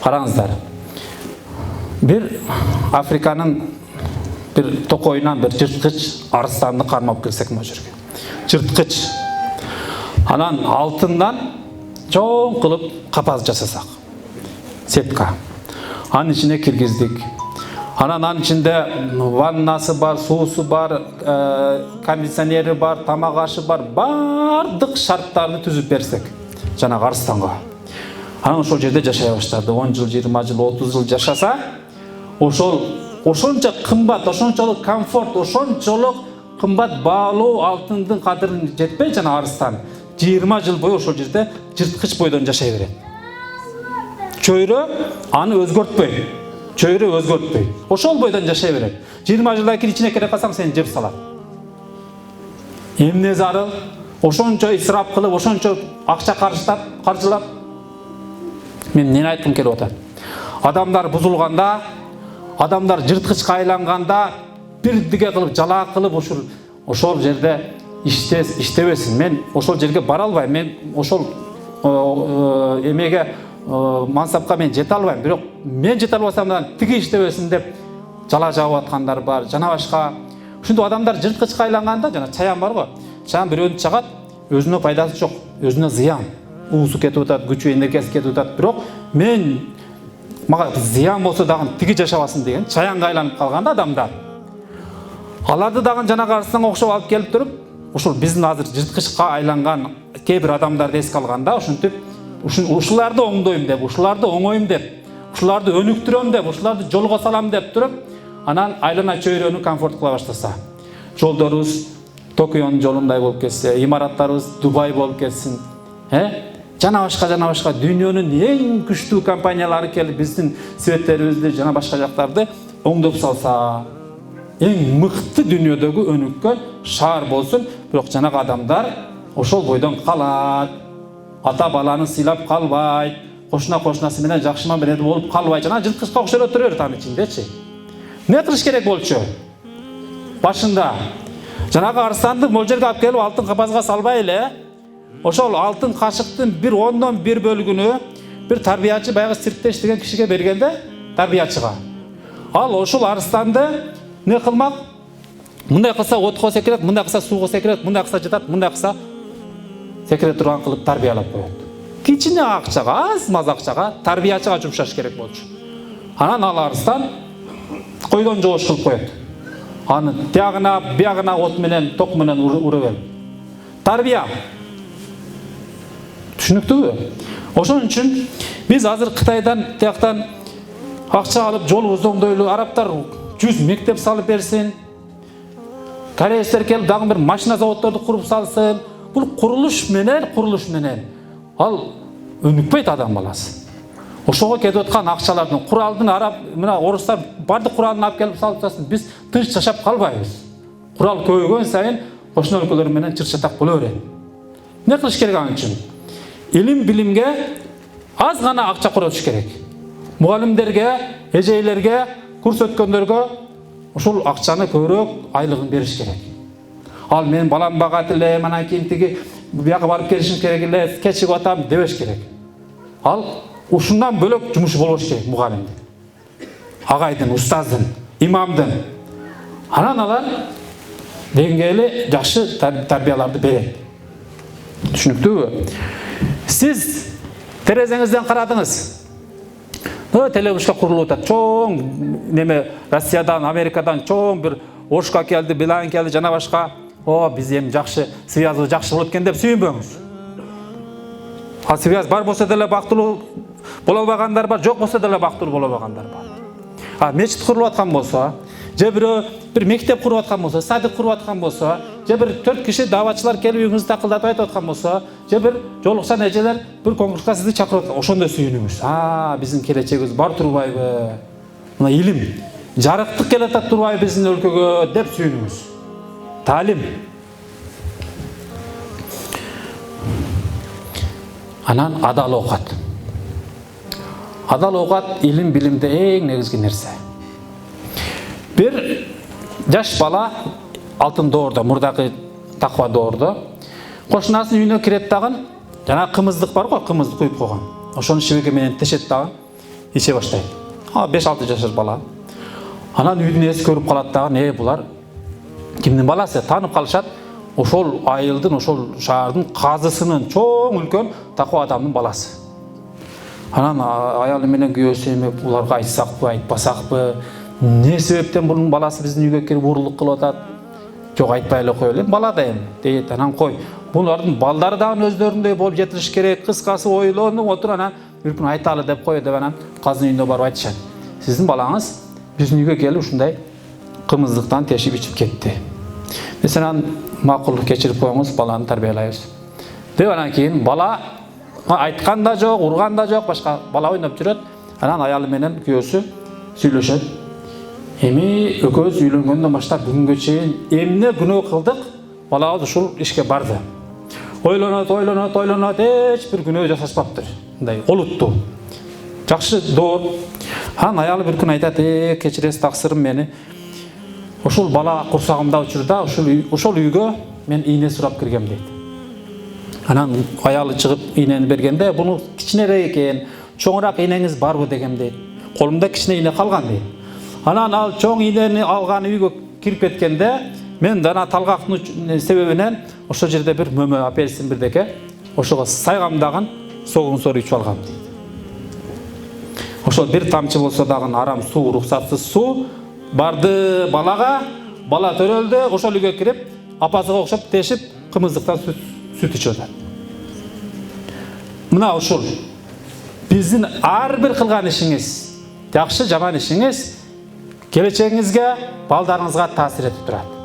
Қараңыздар. Bir Afrikanın bir tokoyundan bir жырткыч арыстанды кармап келсек мына жерге. Жырткыч. Анан алтындан чоң кылып капаз жасасак. Сетка. Анын içine киргиздик. Анан içinde ваннасы бар, суусу бар, кондиционери бар, тамак ашы бар, бардык шарттарды түзүп берсек жанагы арыстанга. Анан ошол жерде жашай баштады. 10 жыл, 20 жыл, 30 жыл жашаса, ошончо кымбат, ошончолук комфорт, ошончолук кымбат баалуу алтындын кадырын жетпей жана арыстан 20 жыл бою ошол жерде жырткыч бойдон жашай берет. Чөйрө аны өзгөртпөй. Ошол бойдон жашай берет. 20 жылдан кийин ичине кире калсаң сени жеп салат. Эмне зарыл? Ошончо исрап кылып, ошончо акча каржылап. Мен эмне айткым келип атат? Адамдар бузулганда, адамдар жырткычка айланганда бирдиге кылып, жалаак кылып ошол жерде иштебесин. Мен ошол жерге бара албайм. Мен ошол эмеге мансапка мен жете албайм. Бирок мен жете албасам да тиги иштебесин деп жала жаап аткандар бар. Жана башка. Ушундай адамдар жырткычка айланганда жана чаян бар го. Чаян бирөөнү чагат, өзүнө пайдасы жок, өзүнө зыян. Уусу кетип атат, күчү энергиясы кетип атат. Бирок мен мага зыян болсо дагы тиги жашабасын деген чаянга айланып калганда адамдар. Аларды дагы жанагы арыстанга окшоп алып келип туруп, ошол биздин азыр жырткычка айланган кээ бир адамдарды эске алганда, ушинтип ушуларды оңдойм деп, ушуларды оңойм деп, ушуларды өнүктүрөм деп, ушуларды жолго салам деп туруп, анан айлана чөйрөнү комфорт кыла баштаса, жолдорубуз Токионун жолундай болуп кетсе, имараттарыбыз Дубай болуп кетсин, жана башка дүйнөнүн эң күчтүү компаниялары келип биздин светтерибизди жана башка жактарды оңдоп салса, эң мыкты дүйнөдөгү өнүккөн шаар болсун, бирок жанагы адамдар ошол бойдон калат. Ата баланы сыйлап калбайт, кошунасы менен жакшыма менен болуп калбайт. Жана жырткычка окшоп отура берет анын ичиндечи. Эмне кылыш керек болчу? Башында жанагы арыстанды могул жерге алып келип алтын капазга салбай эле, ошол алтын кашыктын 1/10 бөлүгүнү бир тарбиячы баягы циркте иштеген кишиге бергенде, тарбиячыга. Ал ошол арыстанды не кылмак? Мындай кылса отко секирет, мындай кылса сууга секирет, мындай кылса жатат, мындай кылса секире турган кылып тарбиялап коет. Кичине акчага, аз-маз акчага тарбиячыга жумшаш керек болчу. Анан ал арыстан койдон жоош кылып коет. Аны тягына, биягына от менен, ток менен ура берип. Тарбия. Түшүнүктүүбү? Ошон үчүн биз азыр Кытайдан, тияктан акча алып жолубузду оңдойлу, арабтар 100 мектеп салып берсин. Корейстер келип дагы бир машина заводдорду куруп салсын. Бул курулуш менен ал өнүкпөйт адам баласы. Ошого кетип аткан акчалардын, куралдын араб мына орустар бардык куралын алып келип салып тастасын. Биз тынч жашап калбайбыз. Курал көбөйгөн сайын кошуна өлкөлөр менен чыр-чатак боло берет. Эмне кылыш керек анын үчүн? Илим билимге аз гана акча коротуш керек. Мугалимдерге, эжейлерге, курс өткөндөргө ошол акчаны көбүрөөк айлыгын бериш керек. Ал мен балам багат эле, анан кийин тиги бияга барып келишим керек эле, кечигип атам дебеш керек. Ал ушундан бөлөк жумушу болбош керек мугалимдин, агайдын, устаздын, имамдын. Анан алар деңгээли жакшы тарбияларды берет. Түшүнүктүүбү? Сиз терезеңизден карадыңыз. Телебушка курулуп атат. Чоң неме Россиядан, Америкадан чоң бир ошко келди, билан келди, жана башка. Биз эми жакшы, связыбыз жакшы болот экен деп сүйүнбөңүз. Ал связ бар болсо деле бактылуу боло албагандар бар, жок болсо деле бактылуу боло албагандар бар. Мечит курулуп аткан болсо, же бир мектеп куруп аткан болсо, садик куруп аткан болсо, же бир 4 киши давачылар келип үйүңүздү такылдатып айтып аткан болсо, же бир жолукчан эжелер бир конкурска сизди чакырып аткан, ошондой сүйүнүңүз. Биздин келечегибиз бар турбайбы? Мына илим, жарыктык келатат турбайбы биздин өлкөгө деп сүйүнүңүз. Талим. Анан адал оокат. Адал оокат илим билимде эң негизги нерсе. Бир жаш бала алтын доордо, мурдагы таква доордо, кошунасынын үйүнө кирет дагы, жана кымыздык бар го, кымызды куюп койгон. Ошону шибеке менен тешет дагы. иче баштайт. 5-6 жашар бала. Анан үйдүн ээси көрүп калат дагы, булар кимдин баласы? Таанып калышат. Ошол айылдын, ошол шаардын казысынын чоң үлкөн такоо адамдын баласы. Анан аялы менен күйөөсү эми буларга айтсакпы, айтпасакпы, не себептен bunun баласы биздин үйгө кирип урлук кылып атат? Жок, айтпай эле коелу, бала да эми дейт. Анан кой, булардын балдары дагы өздөрүндөй болуп жетилиш керек. Кыскасы ойлонуп отуруп анан бир күн айталы деп коет деп анан казынын үйүнө барып айтышат. Сиздин балаңыз биздин үйгө келип ушундай кымыздыктан тешип ичип кетти. Биз анан макул кечирип коюңуз, баланы тарбиялайбыз. Деп анан кийин бала айткан да жок, урган да жок, башка бала ойноп жүрөт. Анан аялы менен күйөөсү сүйлөшөт. Эми экөөбүз үйлөнгөндөн баштап бүгүнгө чейин эмне күнөө кылдык? Балабыз ушул ишке барды. Ойлонот, эч бир күнөө жасашпаптыр. Мындай олуттуу. Жакшы доор. Анан аялы бир күн айтат: "Кечиресиз таксырым мени. Ошол бала курсагымда учурда ошол үйгө мен ийне сурап киргем" дейт. Анан аялы чыгыпийнени бергенде, "Буну кичинерээк экен, чоңураакийнеңиз барбы?" дегем дейт. "Колумда кичине ийне калган" дейт. Анан ал чоңийнени алган үйгө кирип кеткенде, мен дана талгактын себебинен ошол жерде бир мөмө апельсин бирдеке, ошого сайгамдагын согун сор ичип алгам дейт. Ошол бир тамчы болсо дагы арам суу, уруксатсыз суу барды балага, бала төрөлдү, ошол үйгө кирип, апасыга окшоп тешип, кымыздыктан сүт ичип атат. Мына ушул биздин ар бир кылган ишиңиз, жакшы жаман ишиңиз келечегиңизге, балдарыңызга таасир этип турат.